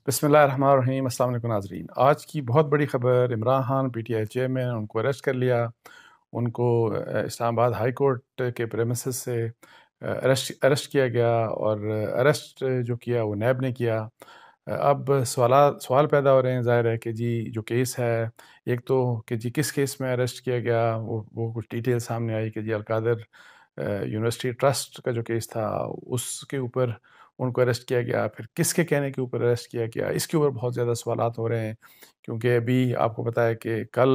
بسم اللہ الرحمن الرحیم۔ السلام علیکم ناظرین۔ آج کی بہت بڑی خبر، Imran Khan P T I chairman, ان کو اریسٹ کر لیا۔ ان کو اسلام آباد ہائی کورٹ کے پریمیسز سے اریسٹ کیا گیا، اور اریسٹ جو کیا وہ نیب نے کیا۔ اب سوال پیدا ہو رہے ہیں، ظاہر ہے کہ جی جو کیس ہے، ایک تو کہ جی کس کیس میں اریسٹ کیا گیا، وہ کچھ ڈیٹیل سامنے آئی کہ جی القادر یونیورسٹی ٹرسٹ کا جو کیس تھا اس کے اوپر ان کو اریسٹ کیا گیا، پھر کس کے کہنے کے اوپر اریسٹ کیا گیا، اس کے اوپر بہت زیادہ سوالات ہو رہے ہیں، کیونکہ ابھی آپ کو پتہ ہے کہ کل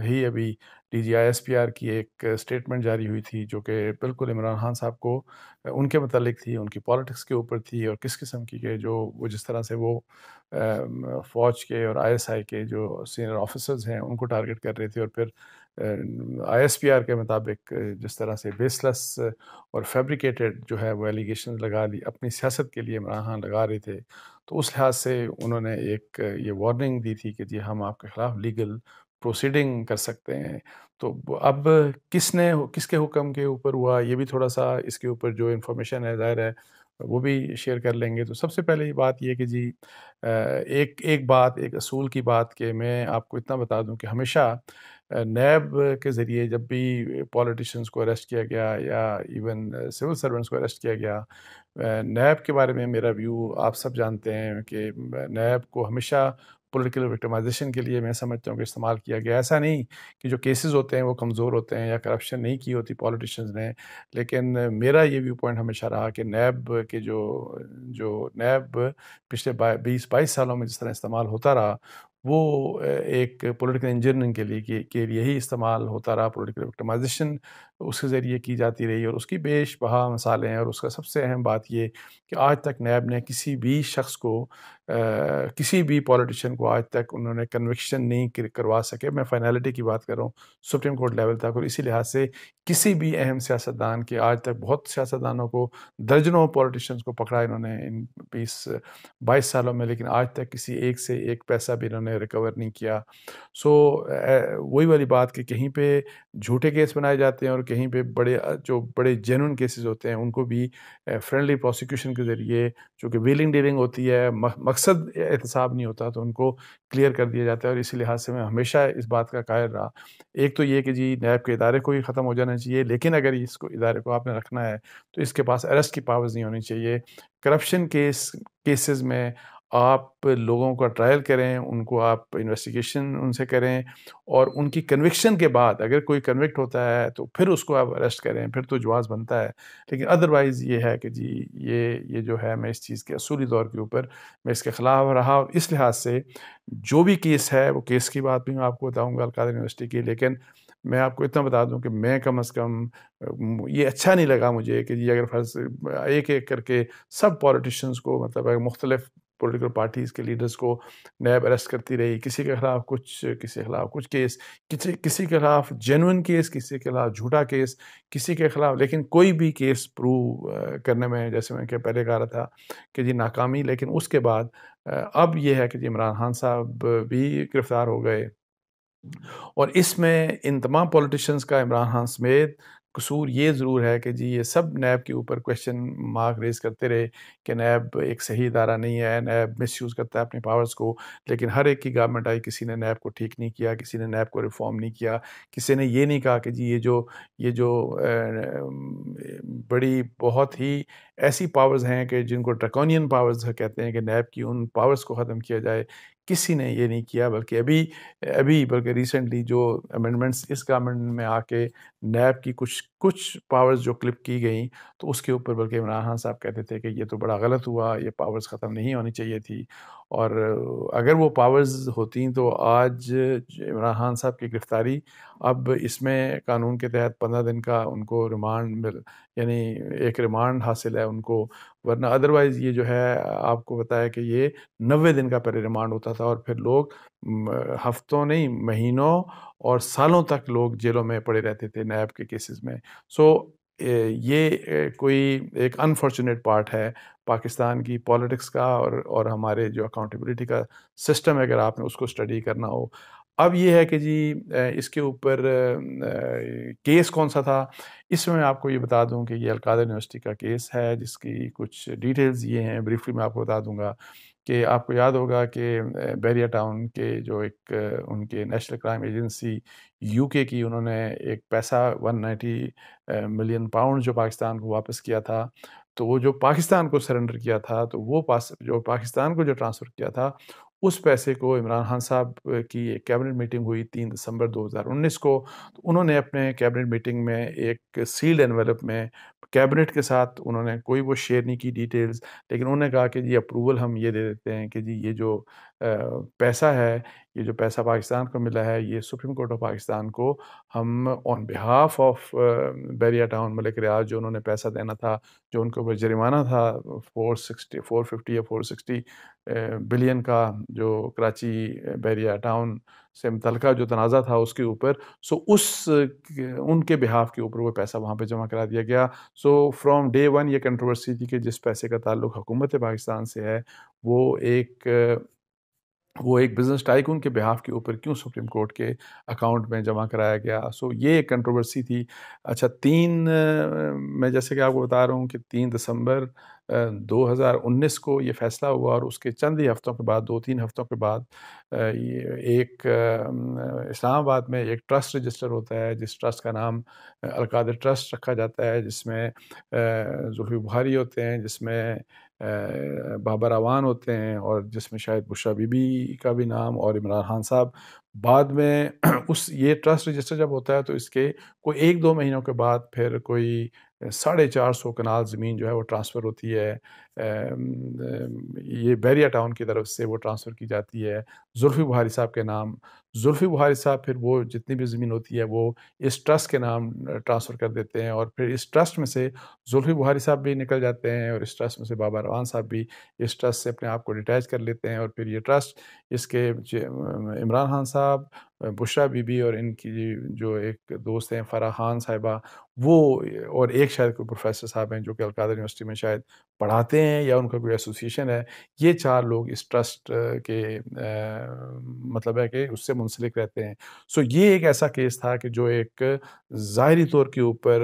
ہی ابھی D G I S P R کی ایک اسٹیٹمنٹ جاری ہوئی تھی، جو کہ بالکل عمران خان صاحب کو ان کے متعلق تھی، ان کی پالیٹکس کے اوپر تھی، اور کس قسم کی کہ جو وہ جس طرح سے وہ فوج کے اور آئی ایس آئی کے جو سینئر آفیسرز ہیں ان کو ٹارگٹ کر رہے تھے، اور پھر آئی ایس پی آر کے مطابق جس طرح سے بیس لیس اور فیبریکیٹڈ جو ہے وہ ایلیگیشن لگا لی اپنی سیاست کے لیے عمران خان لگا رہے تھے، تو اس لحاظ سے انہوں نے ایک یہ وارننگ دی تھی کہ جی ہم آپ کے خلاف لیگل پروسیڈنگ کر سکتے ہیں۔ تو اب کس کے حکم کے اوپر ہوا، یہ بھی تھوڑا سا اس کے اوپر جو انفارمیشن ہے ظاہر ہے وہ بھی شیئر کر لیں گے۔ تو سب سے پہلے یہ بات یہ کہ جی ایک اصول کی بات کہ میں آپ کو اتنا بتا دوں کہ ہمیشہ نیب کے ذریعے جب بھی پولیٹیشنز کو اریسٹ کیا گیا یا ایون سول سرونٹس کو اریسٹ کیا گیا، نیب کے بارے میں میرا ویو آپ سب جانتے ہیں کہ نیب کو ہمیشہ پولیٹیکل وکٹمائزیشن کے لیے میں سمجھتا ہوں کہ استعمال کیا گیا۔ ایسا نہیں کہ جو کیسز ہوتے ہیں وہ کمزور ہوتے ہیں یا کرپشن نہیں کی ہوتی پولیٹیشنز نے، لیکن میرا یہ ویو پوائنٹ ہمیشہ رہا کہ نیب کے جو نیب پچھلے 20-22 سالوں میں جس طرح استعمال ہوتا رہا، وہ ایک پولیٹیکل انجینئرنگ کے لیے ہی استعمال ہوتا رہا، پولیٹیکل وکٹمائزیشن اس کے ذریعے کی جاتی رہی، اور اس کی بیش بہا مثالیں ہیں، اور اس کا سب سے اہم بات یہ کہ آج تک نیب نے کسی بھی شخص کو کسی بھی پولیٹیشین کو آج تک انہوں نے کنوکشن نہیں کروا سکے۔ میں فائنالٹی کی بات کر رہا ہوں سپریم کورٹ لیول تک، اور اسی لحاظ سے کسی بھی اہم سیاستدان کے آج تک بہت سیاستدانوں کو درجنوں پولیٹیشینز کو پکڑا انہوں نے ان 20-22 سالوں میں، لیکن آج تک کسی ایک سے ایک پیسہ بھی انہوں نے ریکور نہیں کیا۔ سو وہی والی بات کہ کہیں پہ جھوٹے کیس بنائے جاتے ہیں، اور کہیں پہ بڑے جینون کیسز ہوتے ہیں ان کو بھی فرینڈلی پروسیکیوشن کے ذریعے، چونکہ ویلنگ ڈیلنگ ہوتی ہے، مقصد احتساب نہیں ہوتا، تو ان کو کلیئر کر دیا جاتا ہے، اور اسی لحاظ سے میں ہمیشہ اس بات کا قائل رہا۔ ایک تو یہ کہ جی نیب کے ادارے کو ہی ختم ہو جانا چاہیے، لیکن اگر ادارے کو آپ نے رکھنا ہے تو اس کے پاس اریسٹ کی پاورز نہیں ہونی چاہیے۔ کرپشن کیسز میں آپ لوگوں کا ٹرائل کریں، ان کو آپ انویسٹیگیشن ان سے کریں، اور ان کی کنوکشن کے بعد اگر کوئی کنوکٹ ہوتا ہے تو پھر اس کو آپ اریسٹ کریں، پھر تو جواز بنتا ہے۔ لیکن ادروائز یہ ہے کہ جی یہ جو ہے، میں اس چیز کے اصولی طور کے اوپر میں اس کے خلاف رہا، اور اس لحاظ سے جو بھی کیس ہے وہ کیس کی بات بھی میں آپ کو بتاؤں گا القادر یونیورسٹی کی، لیکن میں آپ کو اتنا بتا دوں کہ میں کم از کم یہ اچھا نہیں لگا مجھے کہ جی اگر فرض ایک ایک کر کے سب پولیٹیشنز کو، مطلب مختلف پولیٹیکل پارٹیز کے لیڈرز کو نیب اریسٹ کرتی رہی، کسی کے خلاف کچھ کیس، کسی کے خلاف جینوئن کیس، کسی کے خلاف جھوٹا کیس، کسی کے خلاف، لیکن کوئی بھی کیس پروو کرنے میں، جیسے میں کہ پہلے کہا رہا تھا کہ جی ناکامی۔ لیکن اس کے بعد اب یہ ہے کہ جی عمران خان صاحب بھی گرفتار ہو گئے، اور اس میں ان تمام پولیٹیشنز کا عمران خان سمیت قصور یہ ضرور ہے کہ جی یہ سب نیب کے اوپر کویشچن مارک ریز کرتے رہے کہ نیب ایک صحیح ادارہ نہیں ہے، نیب مس یوز کرتا ہے اپنی پاورز کو، لیکن ہر ایک کی گورنمنٹ آئی، کسی نے نیب کو ٹھیک نہیں کیا، کسی نے نیب کو ریفارم نہیں کیا، کسی نے یہ نہیں کہا کہ جی یہ جو بڑی بہت ہی ایسی پاورز ہیں کہ جن کو ڈریکونین پاورز کہتے ہیں کہ نیب کی ان پاورز کو ختم کیا جائے، کسی نے یہ نہیں کیا۔ بلکہ بلکہ ریسنٹلی جو امینڈمنٹس اس گورنمنٹ میں آ کے نیب کی کچھ پاورز جو کلپ کی گئیں، تو اس کے اوپر بلکہ عمران خان صاحب کہتے تھے کہ یہ تو بڑا غلط ہوا، یہ پاورز ختم نہیں ہونی چاہیے تھی، اور اگر وہ پاورز ہوتیں تو آج عمران خان صاحب کی گرفتاری، اب اس میں قانون کے تحت 15 دن کا ان کو ریمانڈ یعنی ایک ریمانڈ حاصل ہے ان کو، ورنہ ادروائز یہ جو ہے آپ کو بتایا کہ یہ 90 دن کا پہلے ریمانڈ ہوتا تھا، اور پھر لوگ ہفتوں نہیں مہینوں اور سالوں تک لوگ جیلوں میں پڑے رہتے تھے نیب کے کیسز میں۔ سو یہ کوئی ایک انفارچونیٹ پارٹ ہے پاکستان کی پولیٹکس کا، اور ہمارے جو اکاؤنٹیبلٹی کا سسٹم ہے، اگر آپ نے اس کو اسٹڈی کرنا ہو۔ اب یہ ہے کہ جی اس کے اوپر کیس کون سا تھا، اس میں آپ کو یہ بتا دوں کہ یہ القادر یونیورسٹی کا کیس ہے، جس کی کچھ ڈیٹیلز یہ ہیں، بریفلی میں آپ کو بتا دوں گا کہ آپ کو یاد ہوگا کہ بیریا ٹاؤن کے جو ایک ان کے نیشنل کرائم ایجنسی UK کی، انہوں نے ایک پیسہ 190 ملین پاؤنڈ جو پاکستان کو واپس کیا تھا، تو وہ جو پاکستان کو سرنڈر کیا تھا، تو وہ جو پاکستان کو جو ٹرانسفر کیا تھا، اس پیسے کو عمران خان صاحب کی ایک کیبنٹ میٹنگ ہوئی 3 دسمبر 2019 کو، تو انہوں نے اپنے کیبنٹ میٹنگ میں ایک سیلڈ انویلپ میں کیبنٹ کے ساتھ انہوں نے کوئی وہ شیئر نہیں کی ڈیٹیلز، لیکن انہوں نے کہا کہ جی اپروول ہم یہ دے دیتے ہیں کہ جی یہ جو پیسہ ہے، یہ جو پیسہ پاکستان کو ملا ہے، یہ سپریم کورٹ آف پاکستان کو ہم آن بہاف آف بیریا ٹاؤن ملک ریاض، جو انہوں نے پیسہ دینا تھا، جو ان کے اوپر جرمانہ تھا 450 یا 460 بلین کا، جو کراچی بیریا ٹاؤن سے متعلقہ جو تنازع تھا اس کے اوپر، سو ان کے بہاف کے اوپر وہ پیسہ وہاں پہ جمع کرا دیا گیا۔ سو فرام ڈے ون یہ کنٹروورسی تھی کہ جس پیسے کا تعلق حکومت پاکستان سے ہے، وہ ایک بزنس ٹائکون کے بہاف کے اوپر کیوں سپریم کورٹ کے اکاؤنٹ میں جمع کرایا گیا۔ سو یہ ایک کنٹروورسی تھی۔ اچھا، میں جیسے کہ آپ کو بتا رہا ہوں کہ 3 دسمبر 2019 کو یہ فیصلہ ہوا، اور اس کے چند ہی ہفتوں کے بعد، 2-3 ہفتوں کے بعد، ایک اسلام آباد میں ایک ٹرسٹ رجسٹر ہوتا ہے، جس ٹرسٹ کا نام القادر ٹرسٹ رکھا جاتا ہے، جس میں زلفی بخاری ہوتے ہیں، جس میں بابر اعوان ہوتے ہیں، اور جس میں شاید بشرا بی بی کا بھی نام، اور عمران خان صاحب۔ بعد میں یہ ٹرسٹ رجسٹر جب ہوتا ہے تو اس کے کوئی 1-2 مہینوں کے بعد پھر کوئی 450 کنال زمین جو ہے وہ ٹرانسفر ہوتی ہے، یہ بیریا ٹاؤن کی طرف سے وہ ٹرانسفر کی جاتی ہے زلفی بخاری صاحب کے نام۔ زلفی بخاری صاحب پھر وہ جتنی بھی زمین ہوتی ہے وہ اس ٹرسٹ کے نام ٹرانسفر کر دیتے ہیں، اور پھر اس ٹرسٹ میں سے زلفی بخاری صاحب بھی نکل جاتے ہیں، اور اس ٹرسٹ میں سے بابر اعوان صاحب بھی اس ٹرسٹ سے اپنے آپ کو ڈیٹیچ کر لیتے ہیں، اور پھر یہ ٹرسٹ اس کے عمران خان صاحب، بشرا بی بی، اور ان کی جو ایک دوست ہیں فرح خان صاحبہ، وہ اور ایک شاید کوئی پروفیسر صاحب ہیں جو کہ القادر یونیورسٹی میں شاید پڑھاتے ہیں، یا ان کا کوئی ایسوسیشن ہے، یہ 4 لوگ اس ٹرسٹ کے مطلب ہے کہ اس سے منسلک رہتے ہیں۔ سو یہ ایک ایسا کیس تھا کہ جو ایک ظاہری طور کے اوپر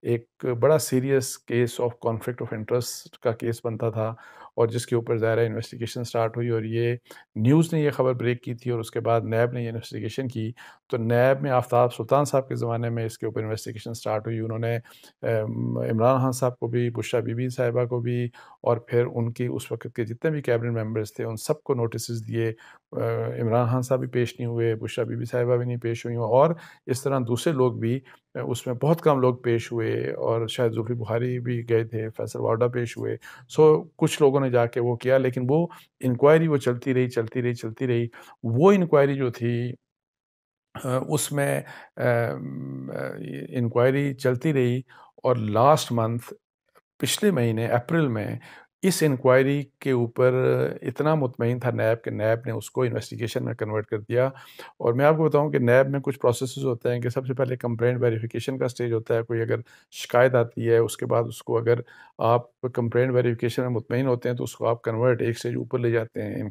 ایک بڑا serious case of conflict of interest کا کیس بنتا تھا، اور جس کے اوپر ظاہر انویسٹیگیشن سٹارٹ ہوئی، اور یہ نیوز نے یہ خبر بریک کی تھی، اور اس کے بعد نیب نے یہ انویسٹیگیشن کی۔ تو نیب میں آفتاب سلطان صاحب کے زمانے میں اس کے اوپر انویسٹیگیشن سٹارٹ ہوئی۔ انہوں نے عمران خان صاحب کو بھی، بشرا بی بی صاحبہ کو بھی، اور پھر ان کی اس وقت کے جتنے بھی کیبنٹ ممبرز تھے ان سب کو نوٹسز دیے۔ عمران خان صاحب بھی پیش نہیں ہوئے، بشرا بی بی صاحبہ بھی نہیں پیش ہوئی، اور اس طرح دوسرے لوگ بھی، اس میں بہت کم لوگ پیش ہوئے، اور شاید زلفی بخاری بھی گئے تھے، فیصل وارڈا پیش ہوئے۔ سو کچھ لوگوں نے جا کے وہ کیا، لیکن وہ انکوائری وہ چلتی رہی۔ وہ انکوائری جو تھی اس میں انکوائری چلتی رہی، اور لاسٹ منتھ، پچھلے مہینے اپریل میں، اس انکوائری کے اوپر اتنا مطمئن تھا نیب کہ نیب نے اس کو انویسٹیگیشن میں کنورٹ کر دیا۔ اور میں آپ کو بتاؤں کہ نیب میں کچھ پروسیسز ہوتے ہیں کہ سب سے پہلے کمپلینٹ ویریفیکیشن کا سٹیج ہوتا ہے، کوئی اگر شکایت آتی ہے، اس کے بعد اس کو اگر آپ کمپلینٹ ویریفیکیشن میں مطمئن ہوتے ہیں تو اس کو آپ کنورٹ ایک سٹیج اوپر لے جاتے ہیں،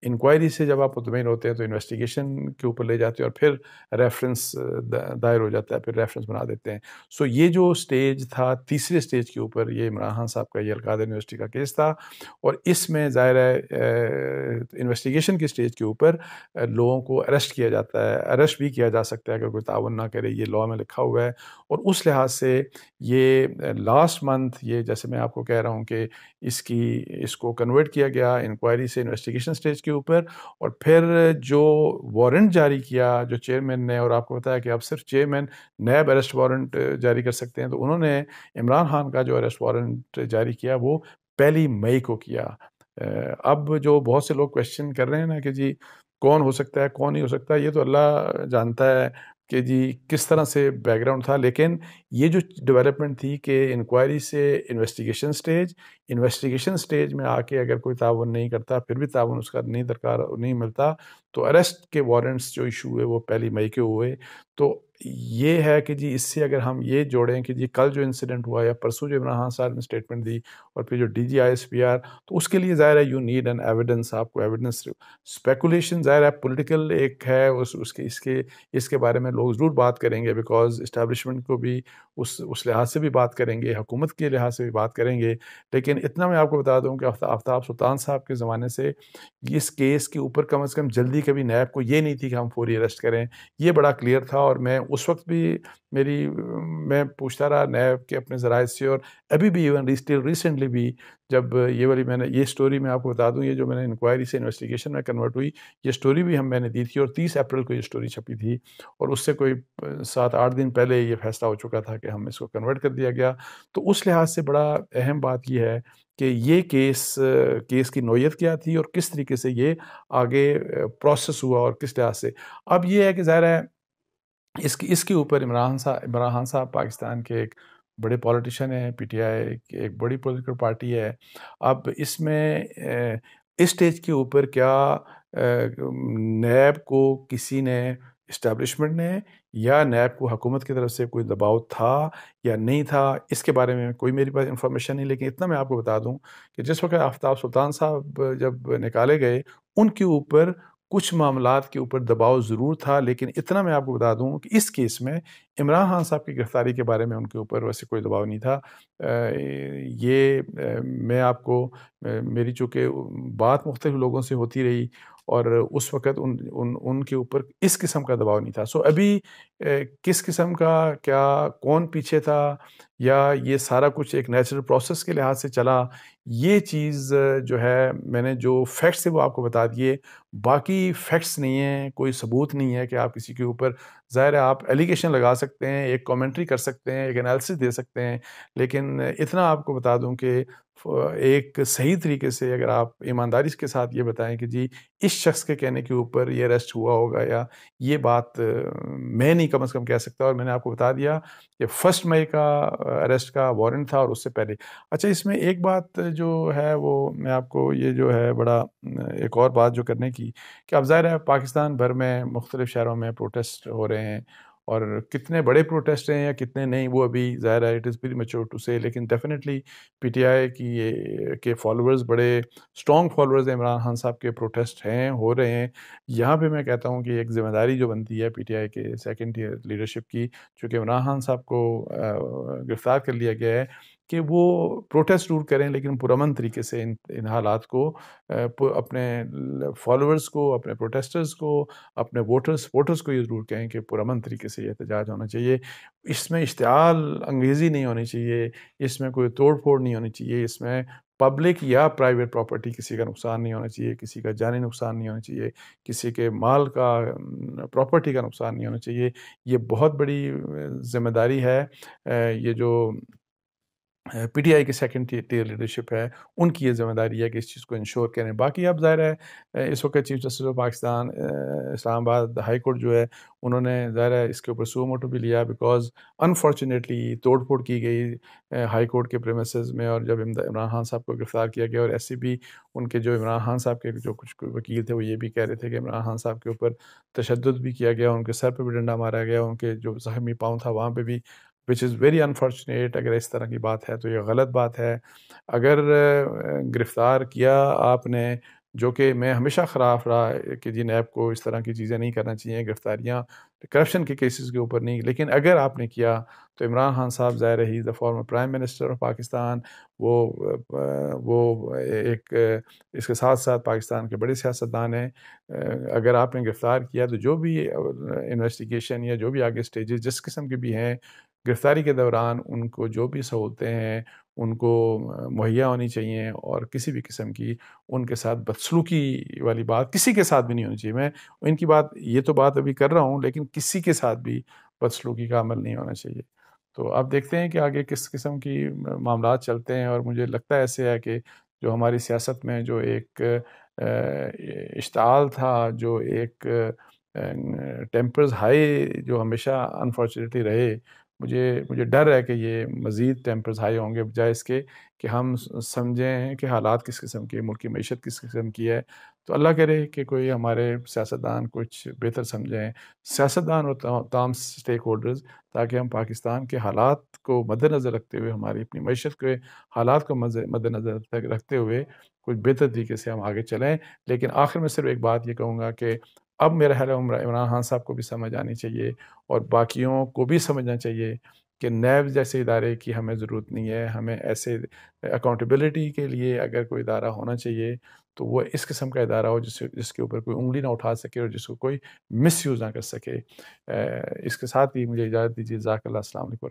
انکوائری سے جب آپ مطمئن ہوتے ہیں تو انویسٹیگیشن کے اوپر لے جاتے ہیں، اور پھر ریفرنس دائر ہو جاتا ہے، پھر ریفرنس بنا دیتے ہیں۔ سو یہ جو سٹیج تھا، تیسرے سٹیج کے اوپر، یہ عمران خان صاحب کا یہ القادر یونیورسٹی کا کیس تھا، اور اس میں ظاہر ہے انویسٹیگیشن کے سٹیج کے اوپر لوگوں کو اریسٹ کیا جاتا ہے، اریسٹ بھی کیا جا سکتا ہے اگر کوئی تعاون نہ کرے، یہ لاء میں لکھا ہوا ہے۔ اور اس لحاظ سے یہ لاسٹ منتھ، یہ جیسے میں آپ کو کہہ رہا ہوں کہ اس کو کنورٹ کیا گیا انکوائری سے انویسٹیگیشن سٹیج کے اوپر، اور پھر جو وارنٹ جاری کیا جو چیئرمین نے، اور آپ کو بتایا کہ اب صرف چیئرمین نیب اریسٹ وارنٹ جاری کر سکتے ہیں، تو انہوں نے عمران خان کا جو اریسٹ وارنٹ جاری کیا وہ 1 مئی کو کیا۔ اب جو بہت سے لوگ کویسچن کر رہے ہیں نا کہ جی کون ہو سکتا ہے، کون نہیں ہو سکتا، یہ تو اللہ جانتا ہے کہ جی کس طرح سے بیک گراؤنڈ تھا، لیکن یہ جو ڈیولپمنٹ تھی کہ انکوائری سے انویسٹیگیشن سٹیج میں آ کے اگر کوئی تعاون نہیں کرتا، پھر بھی تعاون اس کا نہیں ملتا، تو اریسٹ کے وارنٹس جو ایشو ہوئے وہ 1 مئی کے ہوئے۔ تو یہ ہے کہ جی اس سے اگر ہم یہ جوڑیں کہ جی کل جو انسیڈنٹ ہوا یا پرسوں جو عمران خان صاحب نے اسٹیٹمنٹ دی اور پھر جو D G I S P R, تو اس کے لیے ظاہر ہے یو نیڈ این ایویڈنس، آپ کو ایویڈنس. اسپیکولیشن ظاہر ہے پولیٹیکل ایک ہے، اس کے بارے میں لوگ ضرور بات کریں گے، بیکاز اسٹیبلشمنٹ کو بھی اس لحاظ سے بھی بات کریں گے، حکومت کے لحاظ سے بھی بات کریں گے. لیکن اتنا میں آپ کو بتا دوں کہ آفتاب سلطان صاحب کے زمانے سے اس کیس کے اوپر کم از کم جلدی کبھی نیب کو یہ نہیں تھی کہ ہم فوری اریسٹ کریں. یہ بڑا کلیئر تھا، اور میں اس وقت بھی میں پوچھتا رہا نیب کے اپنے ذرائع سے، اور ابھی بھی ایون ریسنٹلی بھی جب یہ والی میں نے یہ سٹوری میں آپ کو بتا دوں، یہ جو میں نے انکوائری سے انویسٹیگیشن میں کنورٹ ہوئی، یہ سٹوری بھی میں نے دی تھی، اور 30 اپریل کو یہ سٹوری چھپی تھی، اور اس سے کوئی 7-8 دن پہلے یہ فیصلہ ہو چکا تھا کہ ہم اس کو کنورٹ کر دیا گیا. تو اس لحاظ سے بڑا اہم بات یہ ہے کہ یہ کیس کی نوعیت کیا تھی اور کس طریقے سے یہ آگے پروسیس ہوا اور کس لحاظ سے. اب یہ ہے کہ ظاہر ہے اس کے اوپر عمران خان صاحب پاکستان کے ایک بڑے پولیٹیشین ہیں، پی ٹی آئی کی ایک بڑی پولیٹیکل پارٹی ہے. اب اس میں اس سٹیج کے اوپر کیا نیب کو کسی نے، اسٹیبلشمنٹ نے یا نیب کو حکومت کی طرف سے کوئی دباؤ تھا یا نہیں تھا، اس کے بارے میں کوئی میری پاس انفارمیشن نہیں. لیکن اتنا میں آپ کو بتا دوں کہ جس وقت آفتاب سلطان صاحب جب نکالے گئے، ان کے اوپر کچھ معاملات کے اوپر دباؤ ضرور تھا. لیکن اتنا میں آپ کو بتا دوں کہ اس کیس میں عمران خان صاحب کی گرفتاری کے بارے میں ان کے اوپر ویسے کوئی دباؤ نہیں تھا. یہ میں آپ کو میری چونکہ بات مختلف لوگوں سے ہوتی رہی، اور اس وقت ان کے اوپر اس قسم کا دباؤ نہیں تھا. سو ابھی کس قسم کا کیا کون پیچھے تھا، یا یہ سارا کچھ ایک نیچرل پروسیس کے لحاظ سے چلا، یہ چیز جو ہے میں نے جو فیکٹس ہے وہ آپ کو بتا دیے. باقی فیکٹس نہیں ہیں، کوئی ثبوت نہیں ہے کہ آپ کسی کے اوپر، ظاہر ہے آپ ایلیگیشن لگا سکتے ہیں، ایک کامنٹری کر سکتے ہیں، ایک انالیسس دے سکتے ہیں. لیکن اتنا آپ کو بتا دوں کہ ایک صحیح طریقے سے اگر آپ ایمانداری کے ساتھ یہ بتائیں کہ جی اس شخص کے کہنے کے اوپر یہ اریسٹ ہوا ہوگا، یا یہ بات میں نہیں کم از کم کہہ سکتا. اور میں نے آپ کو بتا دیا کہ 1 مئی کا اریسٹ کا وارنٹ تھا، اور اس سے پہلے. اچھا، اس میں ایک بات جو ہے وہ میں آپ کو یہ جو ہے بڑا ایک اور بات جو کرنے کی، کہ اب ظاہر ہے پاکستان بھر میں مختلف شہروں میں پروٹیسٹ ہو رہے ہیں، اور کتنے بڑے پروٹیسٹ ہیں یا کتنے نہیں وہ ابھی ظاہر ہے it is very mature to say. لیکن ڈیفینیٹلی پی ٹی آئی کے فالوورز بڑے اسٹرانگ فالوورز ہیں عمران خان صاحب کے، پروٹیسٹ ہیں، ہو رہے ہیں. یہاں پہ میں کہتا ہوں کہ ایک ذمہ داری جو بنتی ہے پی ٹی آئی کے سیکنڈ ٹیئر لیڈرشپ کی، چونکہ عمران خان صاحب کو گرفتار کر لیا گیا ہے، کہ وہ پروٹیسٹ ضرور کریں لیکن پرامن طریقے سے ان حالات کو اپنے فالوورز کو، اپنے پروٹیسٹرز کو، اپنے ووٹرز کو یہ ضرور کہیں کہ پرامن طریقے سے یہ احتجاج ہونا چاہیے. اس میں اشتعال انگیزی نہیں ہونی چاہیے، اس میں کوئی توڑ پھوڑ نہیں ہونی چاہیے، اس میں پبلک یا پرائیویٹ پراپرٹی کسی کا نقصان نہیں ہونا چاہیے، کسی کا جانی نقصان نہیں ہونا چاہیے، کسی کے مال کا، پراپرٹی کا نقصان نہیں ہونا چاہیے. یہ بہت بڑی ذمہ داری ہے. یہ جو پی ٹی آئی کی سیکنڈ ٹیئر لیڈرشپ ہے، ان کی یہ ذمہ داری ہے کہ اس چیز کو انشور کریں. باقی اب ظاہر ہے اس وقت چیف جسٹس آف پاکستان اسلام آباد ہائی کورٹ جو ہے، انہوں نے ظاہر ہے اس کے اوپر سو موٹو بھی لیا، بیکاز انفارچونیٹلی توڑ پھوڑ کی گئی ہائی کورٹ کے پریمیسز میں. اور جب عمران خان صاحب کو گرفتار کیا گیا، اور ایسے بھی ان کے جو عمران خان صاحب کے جو کچھ وکیل تھے وہ یہ بھی کہہ رہے تھے کہ عمران خان صاحب کے اوپر تشدد بھی کیا گیا، ان کے سر پہ بھی ڈنڈا مارا گیا، ان کے جو زخمی پاؤں تھا وہاں پہ بھی، وچ از ویری انفارچونیٹ. اگر اس طرح کی بات ہے تو یہ غلط بات ہے. اگر گرفتار کیا آپ نے، جو کہ میں ہمیشہ خلاف رہا کہ جی نیب کو اس طرح کی چیزیں نہیں کرنا چاہیے، گرفتاریاں کرپشن کے کیسز کے اوپر نہیں. لیکن اگر آپ نے کیا تو عمران خان صاحب ظاہر ہے the former prime minister of Pakistan, وہ ایک اس کے ساتھ ساتھ پاکستان کے بڑے سیاستدان ہیں. اگر آپ نے گرفتار کیا تو جو بھی انویسٹیگیشن یا جو بھی آگے سٹیجز جس قسم کے بھی ہیں، گرفتاری کے دوران ان کو جو بھی سہولتیں ہیں ان کو مہیا ہونی چاہیے، اور کسی بھی قسم کی ان کے ساتھ بدسلوکی والی بات کسی کے ساتھ بھی نہیں ہونی چاہیے. میں ان کی بات، یہ تو بات ابھی کر رہا ہوں، لیکن کسی کے ساتھ بھی بدسلوکی کا عمل نہیں ہونا چاہیے. تو آپ دیکھتے ہیں کہ آگے کس قسم کی معاملات چلتے ہیں. اور مجھے لگتا ہے ایسے ہے کہ جو ہماری سیاست میں جو ایک اشتعال تھا، جو ایک ٹیمپرز ہائی جو ہمیشہ انفارچونیٹلی رہے، مجھے ڈر ہے کہ یہ مزید ٹیمپرز ہائی ہوں گے، بجائے اس کے کہ ہم سمجھیں کہ حالات کس قسم کے، ملک کی معیشت کس قسم کی ہے۔ تو اللہ کرے کہ کوئی ہمارے سیاستدان کچھ بہتر سمجھیں، سیاستدان اور تمام اسٹیک ہولڈرز، تاکہ ہم پاکستان کے حالات کو مد نظر رکھتے ہوئے، ہماری اپنی معیشت کے حالات کو مد نظر رکھتے ہوئے کچھ بہتر طریقے سے ہم آگے چلیں۔ لیکن آخر میں صرف ایک بات یہ کہوں گا کہ اب میرا خیال ہے عمران خان صاحب کو بھی سمجھ آنی چاہیے اور باقیوں کو بھی سمجھنا چاہیے کہ نیب جیسے ادارے کی ہمیں ضرورت نہیں ہے۔ ہمیں ایسے اکاؤنٹیبلٹی کے لیے اگر کوئی ادارہ ہونا چاہیے تو وہ اس قسم کا ادارہ ہو جس کے اوپر کوئی انگلی نہ اٹھا سکے اور جس کو کوئی مس یوز نہ کر سکے۔ اس کے ساتھ ہی مجھے اجازت دیجیے۔ جزاک اللہ، السلام علیکم۔